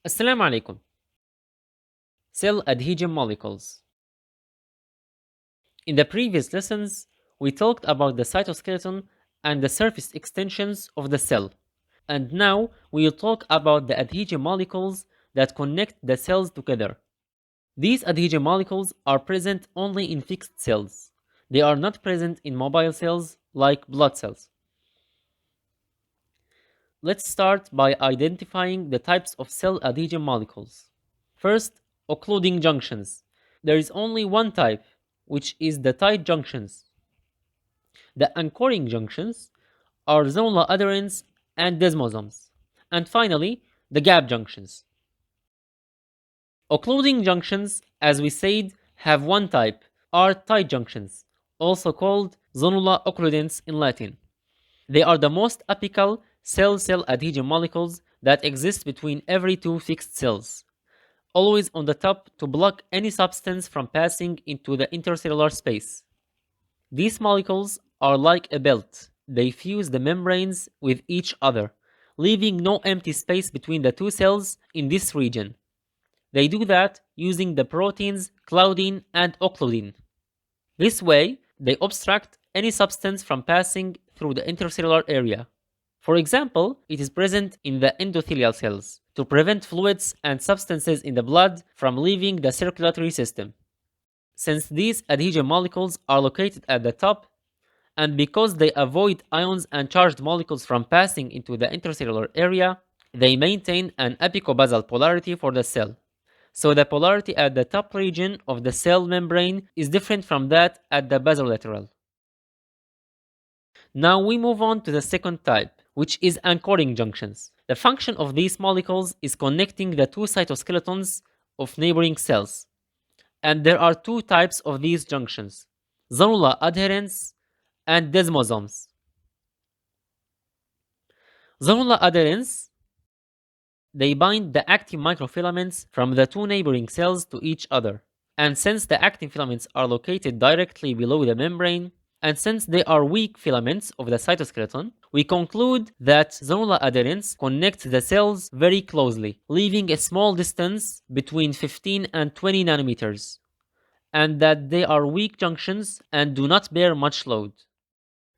Assalamu alaikum. Cell adhesion molecules. In the previous lessons, we talked about the cytoskeleton and the surface extensions of the cell. And now we will talk about the adhesion molecules that connect the cells together. These adhesion molecules are present only in fixed cells. They are not present in mobile cells like blood cells. Let's start by identifying the types of cell adhesion molecules. First, occluding junctions. There is only one type, which is the tight junctions. The anchoring junctions are zonula adherins and desmosomes. And finally, the gap junctions. Occluding junctions, as we said, have one type, are tight junctions, also called zonula occludens in Latin. They are the most apical cell-cell adhesion molecules that exist between every two fixed cells, always on the top to block any substance from passing into the intercellular space. These molecules are like a belt. They fuse the membranes with each other, leaving no empty space between the two cells in this region. They do that using the proteins claudin and occludin. This way, they obstruct any substance from passing through the intercellular area. For example, it is present in the endothelial cells to prevent fluids and substances in the blood from leaving the circulatory system. Since these adhesion molecules are located at the top, and because they avoid ions and charged molecules from passing into the intercellular area, they maintain an apicobasal polarity for the cell. So the polarity at the top region of the cell membrane is different from that at the basolateral. Now we move on to the second type, which is anchoring junctions. The function of these molecules is connecting the two cytoskeletons of neighboring cells. And there are two types of these junctions, zonula adherens and desmosomes. Zonula adherens, they bind the actin microfilaments from the two neighboring cells to each other. And since the actin filaments are located directly below the membrane, and since they are weak filaments of the cytoskeleton, we conclude that zonula adherens connect the cells very closely, leaving a small distance between 15 and 20 nanometers, and that they are weak junctions and do not bear much load.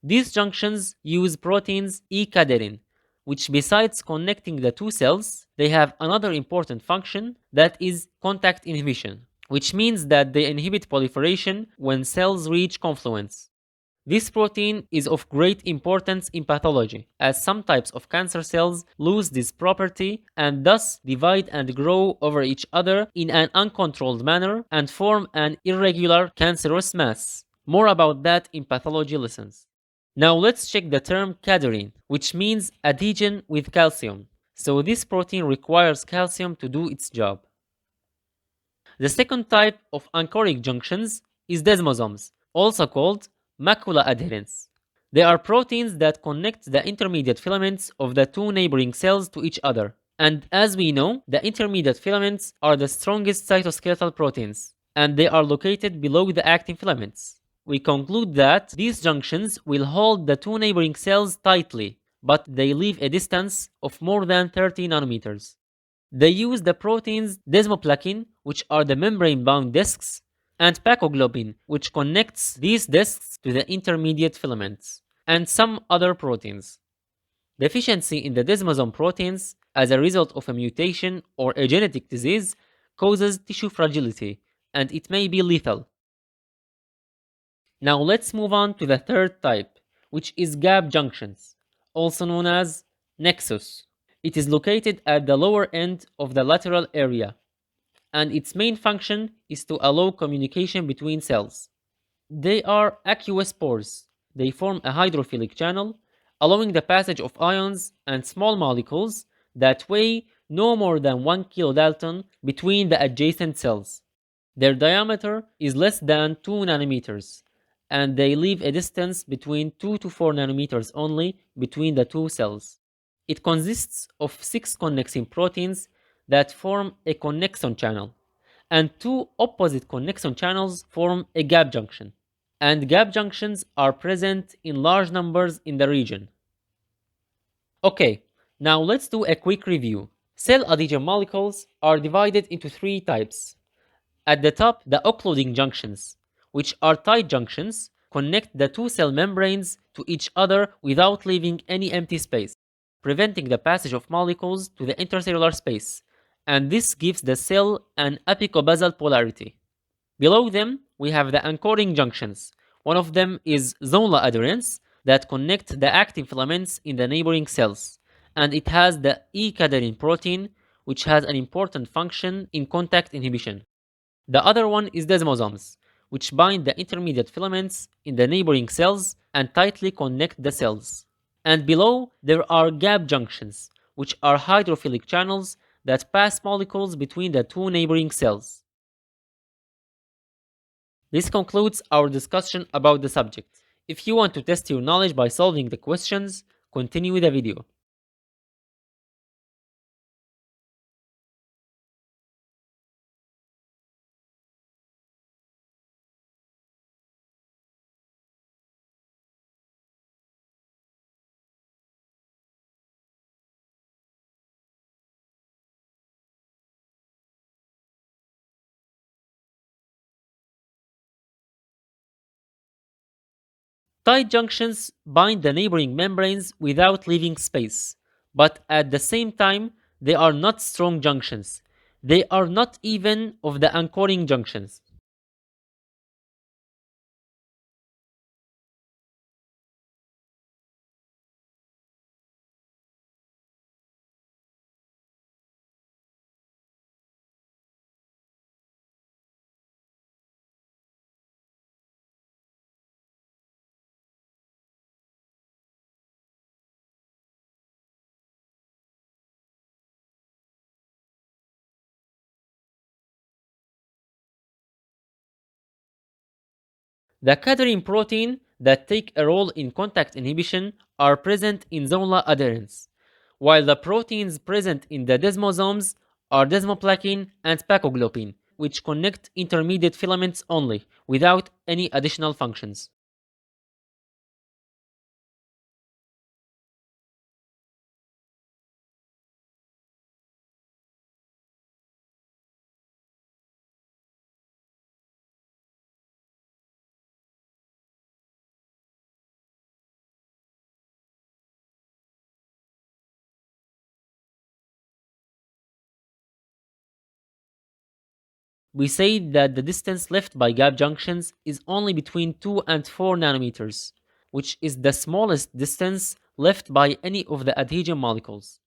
These junctions use proteins E-cadherin, which besides connecting the two cells, they have another important function that is contact inhibition, which means that they inhibit proliferation when cells reach confluence. This protein is of great importance in pathology, as some types of cancer cells lose this property and thus divide and grow over each other in an uncontrolled manner and form an irregular cancerous mass. More about that in pathology lessons. Now let's check the term cadherin, which means adhesion with calcium. So this protein requires calcium to do its job. The second type of anchoric junctions is desmosomes, also called macula adherens. They are proteins that connect the intermediate filaments of the two neighboring cells to each other. And as we know, the intermediate filaments are the strongest cytoskeletal proteins, and they are located below the actin filaments. We conclude that these junctions will hold the two neighboring cells tightly, but they leave a distance of more than 30 nanometers. They use the proteins desmoplakin, which are the membrane-bound discs, and pacoglobin, which connects these discs to the intermediate filaments, and some other proteins. Deficiency in the desmosome proteins as a result of a mutation or a genetic disease causes tissue fragility, and it may be lethal. Now let's move on to the third type, which is gap junctions, also known as nexus. It is located at the lower end of the lateral area, and its main function is to allow communication between cells. They are aqueous pores. They form a hydrophilic channel, allowing the passage of ions and small molecules that weigh no more than 1 kilodalton between the adjacent cells. Their diameter is less than 2 nanometers, and they leave a distance between 2 to 4 nanometers only between the two cells. It consists of 6 connexin proteins that form a connexon channel, and 2 opposite connexon channels form a gap junction. And gap junctions are present in large numbers in the region. Okay, now let's do a quick review. Cell adhesion molecules are divided into three types. At the top, the occluding junctions, which are tight junctions, connect the two cell membranes to each other without leaving any empty space, preventing the passage of molecules to the intercellular space, and this gives the cell an apicobasal polarity. Below them, we have the anchoring junctions. One of them is Zonula adherents that connect the actin filaments in the neighboring cells, and it has the E-cadherin protein, which has an important function in contact inhibition. The other one is desmosomes, which bind the intermediate filaments in the neighboring cells and tightly connect the cells. And below, there are gap junctions, which are hydrophilic channels that pass molecules between the two neighboring cells. This concludes our discussion about the subject. If you want to test your knowledge by solving the questions, continue the video. Tight junctions bind the neighboring membranes without leaving space, but at the same time, they are not strong junctions. They are not even of the anchoring junctions. The cadherin protein that take a role in contact inhibition are present in zonula adherens, while the proteins present in the desmosomes are desmoplakin and spacoglobin, which connect intermediate filaments only, without any additional functions. We say that the distance left by gap junctions is only between 2 and 4 nanometers, which is the smallest distance left by any of the adhesion molecules.